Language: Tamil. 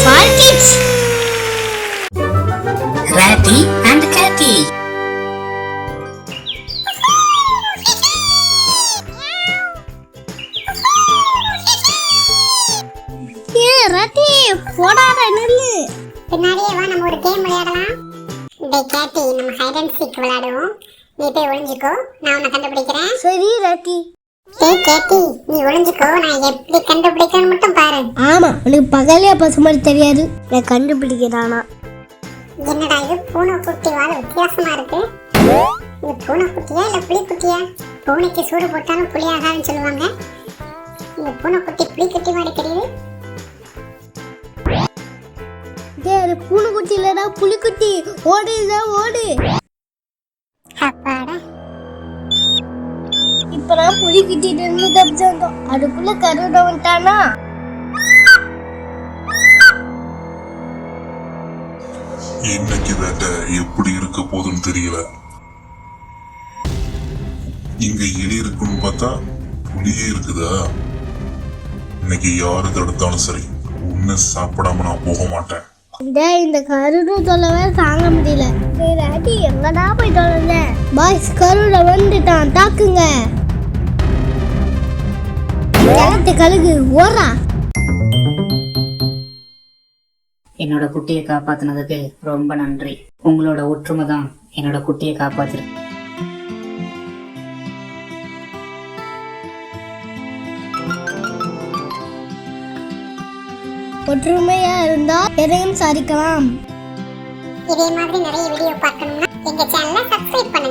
for kids. Ratty and Catty. ராட்டி போடாத நில்லு. பின்னாடியே வா, நம்ம ஒரு கேம் விளையாடலாம். டேய் கேட்டி, நம்ம ஹைட் அண்ட் சீக் விளையாடுவோம். நீ போய் ஒளிஞ்சுக்கோ, நான் உன்னை கண்டுபிடிக்கிறேன். சரி ராட்டி. டேய் கேட்டி, நீ ஒளிஞ்சுக்கோ, நான் எப்படி கண்டுபிடிக்கன்னு மட்டும் பாரு. ஆமா, உனக்கு பகலியா பசு மாதிரி தெரியாது, நான் கண்டுபிடிக்கிறானா. என்னடா இது, பூனை குட்டி வால் வித்தியாசமா இருக்கு. இது பூனை குட்டியா இல்ல புலி குட்டியா? பூனைக்கு சூடு போட்டாலும் புலி ஆகாதுன்னு சொல்லுவாங்க. இந்த பூனை குட்டி புலி குட்டி மாதிரி தெரியுது. அது பூனைக்குட்டி இல்லடா, புலிக்குட்டி. ஓடுதா ஓடு. அப்பாடா, இப்பதான் புலிக்குட்டிட்டு இருந்து தப்பிச்சோம். அதுக்குள்ள கருட வந்துட்டானா? இன்னைக்கு வேட்டை எப்படி இருக்க போதுன்னு தெரியல. இங்க இடி இருக்குன்னு பார்த்தா புலியே இருக்குதா? இன்னைக்கு யாரு தடுத்தாலும் சரி, உன்னை சாப்பிடாம நான் போக மாட்டேன். இந்த கருடு தொலைவே தாங்க முடியல. ராட்டி எங்கடா போய் தொலைல? பாய்ஸ், கருட வந்துட்டான், தாக்குங்க. கிழத்து கழுகு ஓரா. என்னோட குட்டியை காப்பாத்தினதுக்கு ரொம்ப நன்றி. உங்களோட ஒற்றுமை தான் என்னோட குட்டியை காப்பாத்திருக்கு. ஒற்றுமையா இருந்தா எதையும் சாதிக்கலாம். இதே மாதிரி நிறைய வீடியோ பார்க்கணும்னா எங்க சேனலை சப்ஸ்கிரைப் பண்ணுங்க.